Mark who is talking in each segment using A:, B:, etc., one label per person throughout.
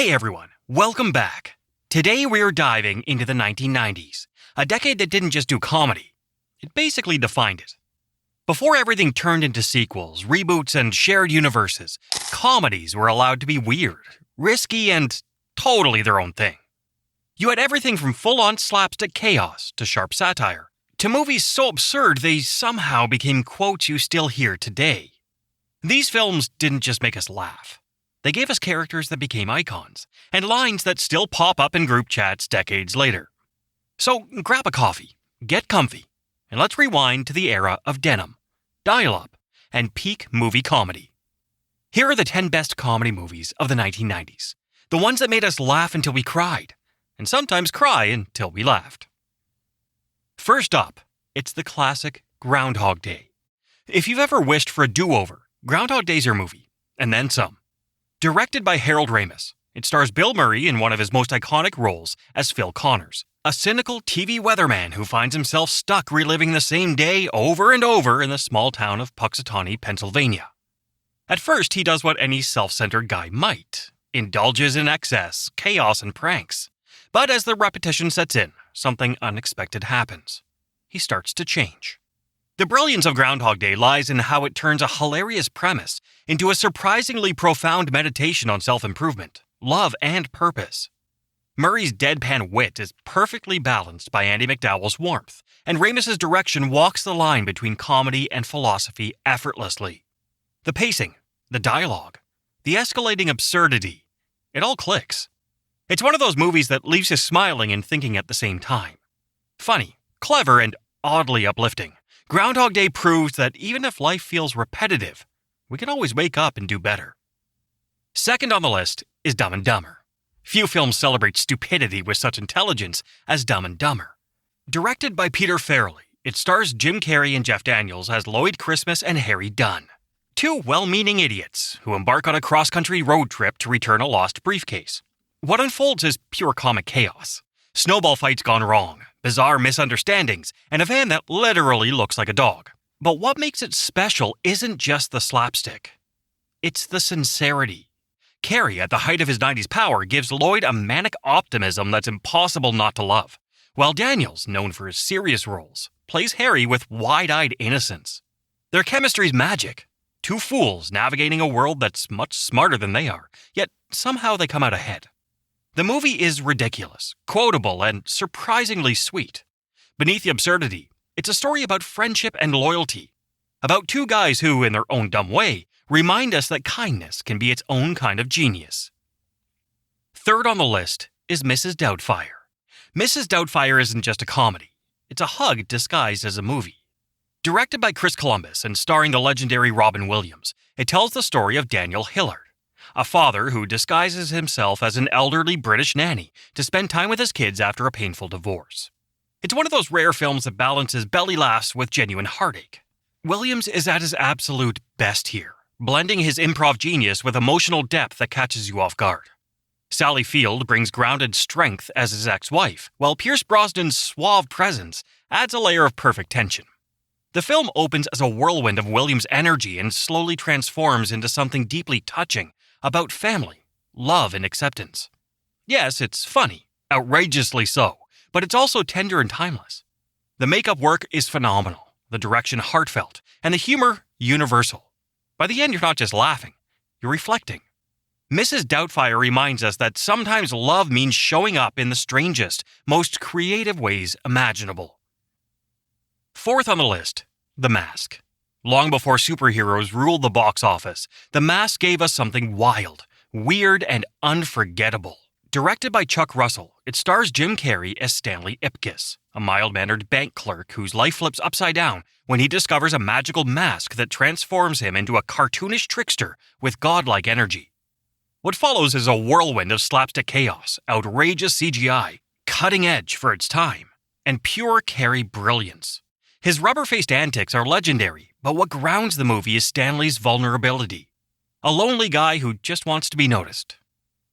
A: Hey everyone, welcome back. Today we're diving into the 1990s, a decade that didn't just do comedy. It basically defined it. Before everything turned into sequels, reboots, and shared universes, comedies were allowed to be weird, risky, and totally their own thing. You had everything from full-on slapstick chaos to sharp satire, to movies so absurd they somehow became quotes you still hear today. These films didn't just make us laugh. They gave us characters that became icons, and lines that still pop up in group chats decades later. So grab a coffee, get comfy, and let's rewind to the era of denim, dial-up, and peak movie comedy. Here are the 10 best comedy movies of the 1990s, the ones that made us laugh until we cried, and sometimes cry until we laughed. First up, it's the classic Groundhog Day. If you've ever wished for a do-over, Groundhog Day's your movie, and then some. Directed by Harold Ramis, it stars Bill Murray in one of his most iconic roles as Phil Connors, a cynical TV weatherman who finds himself stuck reliving the same day over and over in the small town of Puxatawney, Pennsylvania. At first, he does what any self-centered guy might, indulges in excess, chaos, and pranks. But as the repetition sets in, something unexpected happens. He starts to change. The brilliance of Groundhog Day lies in how it turns a hilarious premise into a surprisingly profound meditation on self-improvement, love, and purpose. Murray's deadpan wit is perfectly balanced by Andie MacDowell's warmth, and Ramis' direction walks the line between comedy and philosophy effortlessly. The pacing, the dialogue, the escalating absurdity, it all clicks. It's one of those movies that leaves you smiling and thinking at the same time. Funny, clever, and oddly uplifting. Groundhog Day proves that even if life feels repetitive, we can always wake up and do better. Second on the list is Dumb and Dumber. Few films celebrate stupidity with such intelligence as Dumb and Dumber. Directed by Peter Farrelly, it stars Jim Carrey and Jeff Daniels as Lloyd Christmas and Harry Dunn, two well-meaning idiots who embark on a cross-country road trip to return a lost briefcase. What unfolds is pure comic chaos. Snowball fights gone wrong, bizarre misunderstandings, and a van that literally looks like a dog. But what makes it special isn't just the slapstick. It's the sincerity. Carrey, at the height of his 90s power, gives Lloyd a manic optimism that's impossible not to love, while Daniels, known for his serious roles, plays Harry with wide-eyed innocence. Their chemistry's magic. Two fools navigating a world that's much smarter than they are, yet somehow they come out ahead. The movie is ridiculous, quotable, and surprisingly sweet. Beneath the absurdity, it's a story about friendship and loyalty. About two guys who, in their own dumb way, remind us that kindness can be its own kind of genius. Third on the list is Mrs. Doubtfire. Mrs. Doubtfire isn't just a comedy. It's a hug disguised as a movie. Directed by Chris Columbus and starring the legendary Robin Williams, it tells the story of Daniel Hillard, a father who disguises himself as an elderly British nanny to spend time with his kids after a painful divorce. It's one of those rare films that balances belly laughs with genuine heartache. Williams is at his absolute best here, blending his improv genius with emotional depth that catches you off guard. Sally Field brings grounded strength as his ex-wife, while Pierce Brosnan's suave presence adds a layer of perfect tension. The film opens as a whirlwind of Williams' energy and slowly transforms into something deeply touching about family, love, and acceptance. Yes, it's funny, outrageously so, but it's also tender and timeless. The makeup work is phenomenal, the direction heartfelt, and the humor universal. By the end, you're not just laughing, you're reflecting. Mrs. Doubtfire reminds us that sometimes love means showing up in the strangest, most creative ways imaginable. Fourth on the list, The Mask. Long before superheroes ruled the box office, The Mask gave us something wild, weird, and unforgettable. Directed by Chuck Russell, it stars Jim Carrey as Stanley Ipkiss, a mild-mannered bank clerk whose life flips upside down when he discovers a magical mask that transforms him into a cartoonish trickster with godlike energy. What follows is a whirlwind of slapstick chaos, outrageous CGI, cutting edge for its time, and pure Carrey brilliance. His rubber-faced antics are legendary, but what grounds the movie is Stanley's vulnerability. A lonely guy who just wants to be noticed.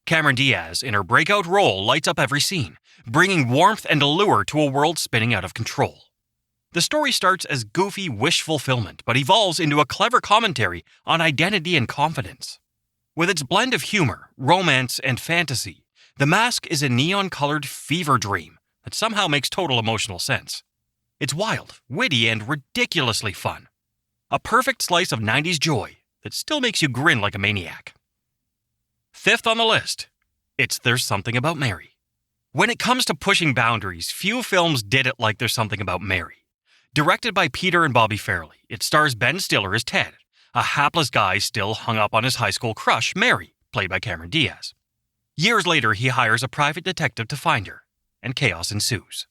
A: Cameron Diaz, in her breakout role, lights up every scene, bringing warmth and allure to a world spinning out of control. The story starts as goofy wish fulfillment, but evolves into a clever commentary on identity and confidence. With its blend of humor, romance, and fantasy, The Mask is a neon-colored fever dream that somehow makes total emotional sense. It's wild, witty, and ridiculously fun. A perfect slice of 90s joy that still makes you grin like a maniac. Fifth on the list, it's There's Something About Mary. When it comes to pushing boundaries, few films did it like There's Something About Mary. Directed by Peter and Bobby Farrelly, it stars Ben Stiller as Ted, a hapless guy still hung up on his high school crush, Mary, played by Cameron Diaz. Years later, he hires a private detective to find her, and chaos ensues.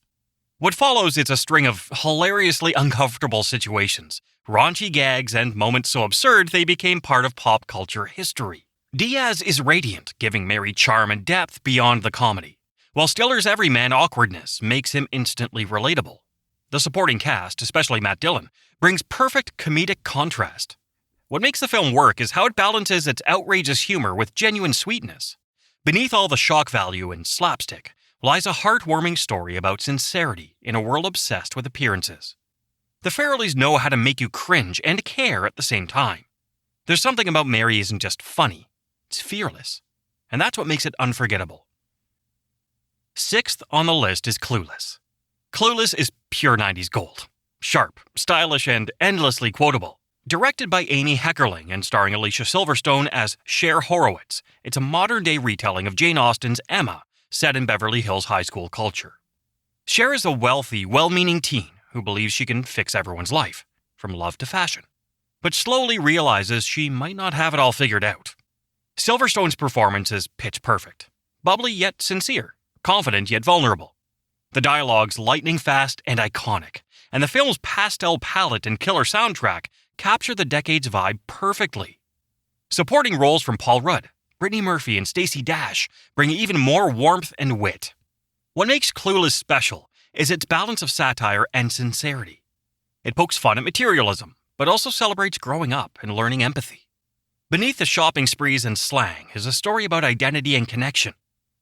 A: What follows is a string of hilariously uncomfortable situations, raunchy gags, and moments so absurd they became part of pop culture history. Diaz is radiant, giving Mary charm and depth beyond the comedy, while Stiller's everyman awkwardness makes him instantly relatable. The supporting cast, especially Matt Dillon, brings perfect comedic contrast. What makes the film work is how it balances its outrageous humor with genuine sweetness. Beneath all the shock value and slapstick lies a heartwarming story about sincerity in a world obsessed with appearances. The Farrellys know how to make you cringe and care at the same time. There's Something About Mary isn't just funny, it's fearless. And that's what makes it unforgettable. Sixth on the list is Clueless. Clueless is pure 90s gold. Sharp, stylish, and endlessly quotable. Directed by Amy Heckerling and starring Alicia Silverstone as Cher Horowitz, it's a modern-day retelling of Jane Austen's Emma, set in Beverly Hills high school culture. Cher is a wealthy, well-meaning teen who believes she can fix everyone's life, from love to fashion, but slowly realizes she might not have it all figured out. Silverstone's performance is pitch perfect, bubbly yet sincere, confident yet vulnerable. The dialogue's lightning fast and iconic, and the film's pastel palette and killer soundtrack capture the decade's vibe perfectly. Supporting roles from Paul Rudd, Brittany Murphy, and Stacey Dash bring even more warmth and wit. What makes Clueless special is its balance of satire and sincerity. It pokes fun at materialism, but also celebrates growing up and learning empathy. Beneath the shopping sprees and slang is a story about identity and connection,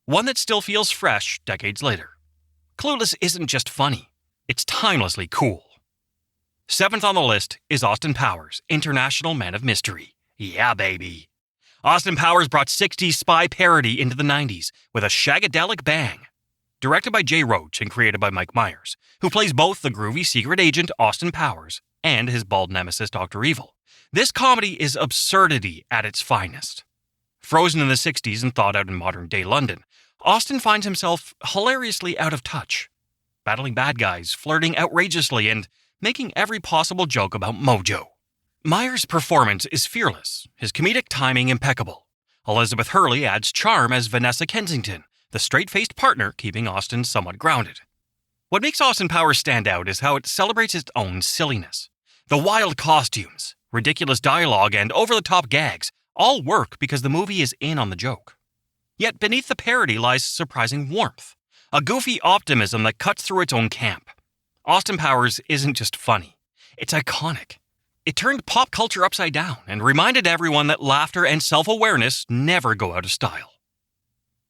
A: one that still feels fresh decades later. Clueless isn't just funny, it's timelessly cool. Seventh on the list is Austin Powers, International Man of Mystery. Yeah, baby. Austin Powers brought 60s spy parody into the 90s with a shagadelic bang. Directed by Jay Roach and created by Mike Myers, who plays both the groovy secret agent Austin Powers and his bald nemesis Dr. Evil. This comedy is absurdity at its finest. Frozen in the 60s and thawed out in modern-day London, Austin finds himself hilariously out of touch, battling bad guys, flirting outrageously, and making every possible joke about mojo. Myers' performance is fearless, his comedic timing impeccable. Elizabeth Hurley adds charm as Vanessa Kensington, the straight-faced partner keeping Austin somewhat grounded. What makes Austin Powers stand out is how it celebrates its own silliness. The wild costumes, ridiculous dialogue, and over-the-top gags all work because the movie is in on the joke. Yet beneath the parody lies surprising warmth, a goofy optimism that cuts through its own camp. Austin Powers isn't just funny, it's iconic. It turned pop culture upside down and reminded everyone that laughter and self-awareness never go out of style.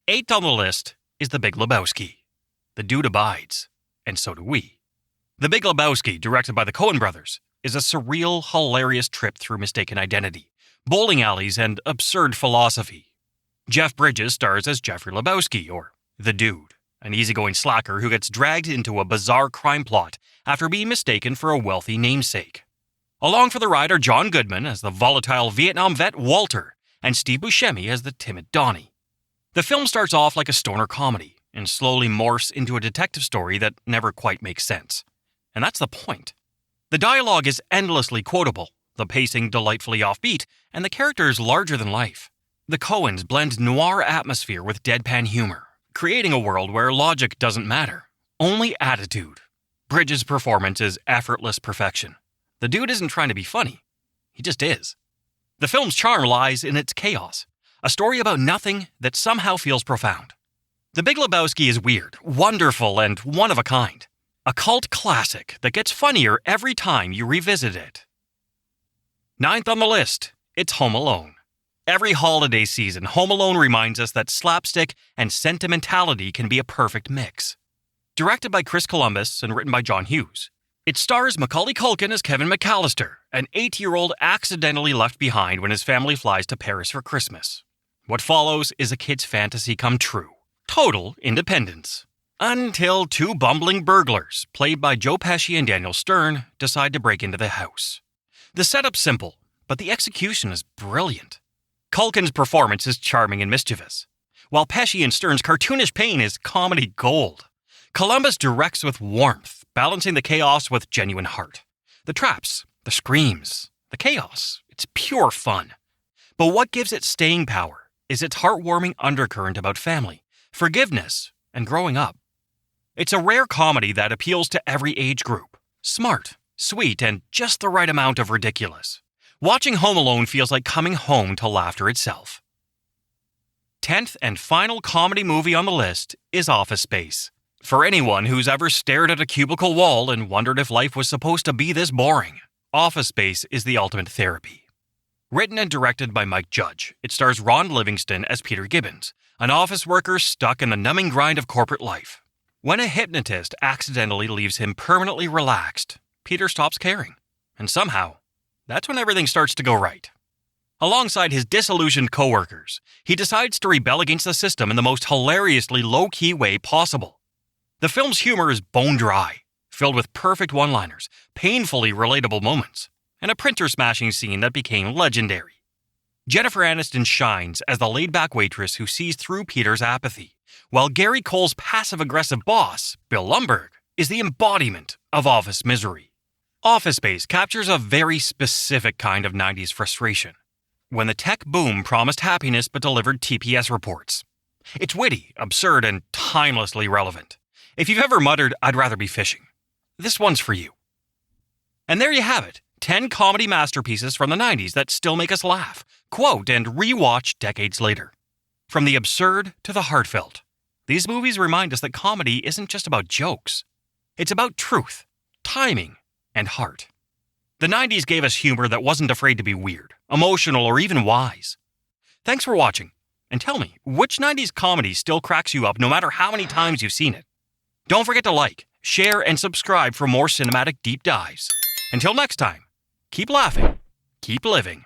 A: Eighth on the list is The Big Lebowski. The dude abides, and so do we. The Big Lebowski, directed by the Coen brothers, is a surreal, hilarious trip through mistaken identity, bowling alleys, and absurd philosophy. Jeff Bridges stars as Jeffrey Lebowski, or The Dude, an easygoing slacker who gets dragged into a bizarre crime plot after being mistaken for a wealthy namesake. Along for the ride are John Goodman as the volatile Vietnam vet Walter and Steve Buscemi as the timid Donnie. The film starts off like a stoner comedy and slowly morphs into a detective story that never quite makes sense. And that's the point. The dialogue is endlessly quotable, the pacing delightfully offbeat, and the characters larger than life. The Coens blend noir atmosphere with deadpan humor, creating a world where logic doesn't matter, only attitude. Bridges' performance is effortless perfection. The dude isn't trying to be funny. He just is. The film's charm lies in its chaos, a story about nothing that somehow feels profound. The Big Lebowski is weird, wonderful, and one of a kind. A cult classic that gets funnier every time you revisit it. Ninth on the list, it's Home Alone. Every holiday season, Home Alone reminds us that slapstick and sentimentality can be a perfect mix. Directed by Chris Columbus and written by John Hughes, it stars Macaulay Culkin as Kevin McAllister, an 8-year-old accidentally left behind when his family flies to Paris for Christmas. What follows is a kid's fantasy come true. Total independence. Until two bumbling burglars, played by Joe Pesci and Daniel Stern, decide to break into the house. The setup's simple, but the execution is brilliant. Culkin's performance is charming and mischievous, while Pesci and Stern's cartoonish pain is comedy gold. Columbus directs with warmth, balancing the chaos with genuine heart. The traps, the screams, the chaos, it's pure fun. But what gives it staying power is its heartwarming undercurrent about family, forgiveness, and growing up. It's a rare comedy that appeals to every age group. Smart, sweet, and just the right amount of ridiculous. Watching Home Alone feels like coming home to laughter itself. 10th and final comedy movie on the list is Office Space. For anyone who's ever stared at a cubicle wall and wondered if life was supposed to be this boring, Office Space is the ultimate therapy. Written and directed by Mike Judge, it stars Ron Livingston as Peter Gibbons, an office worker stuck in the numbing grind of corporate life. When a hypnotist accidentally leaves him permanently relaxed, Peter stops caring. And somehow, that's when everything starts to go right. Alongside his disillusioned coworkers, he decides to rebel against the system in the most hilariously low-key way possible. The film's humor is bone dry, filled with perfect one-liners, painfully relatable moments, and a printer-smashing scene that became legendary. Jennifer Aniston shines as the laid-back waitress who sees through Peter's apathy, while Gary Cole's passive-aggressive boss, Bill Lumbergh, is the embodiment of office misery. Office Space captures a very specific kind of 90s frustration, when the tech boom promised happiness but delivered TPS reports. It's witty, absurd, and timelessly relevant. If you've ever muttered, "I'd rather be fishing," this one's for you. And there you have it, 10 comedy masterpieces from the 90s that still make us laugh, quote, and rewatch decades later. From the absurd to the heartfelt, these movies remind us that comedy isn't just about jokes. It's about truth, timing, and heart. The 90s gave us humor that wasn't afraid to be weird, emotional, or even wise. Thanks for watching, and tell me, which 90s comedy still cracks you up no matter how many times you've seen it? Don't forget to like, share, and subscribe for more cinematic deep dives. Until next time, keep laughing, keep living.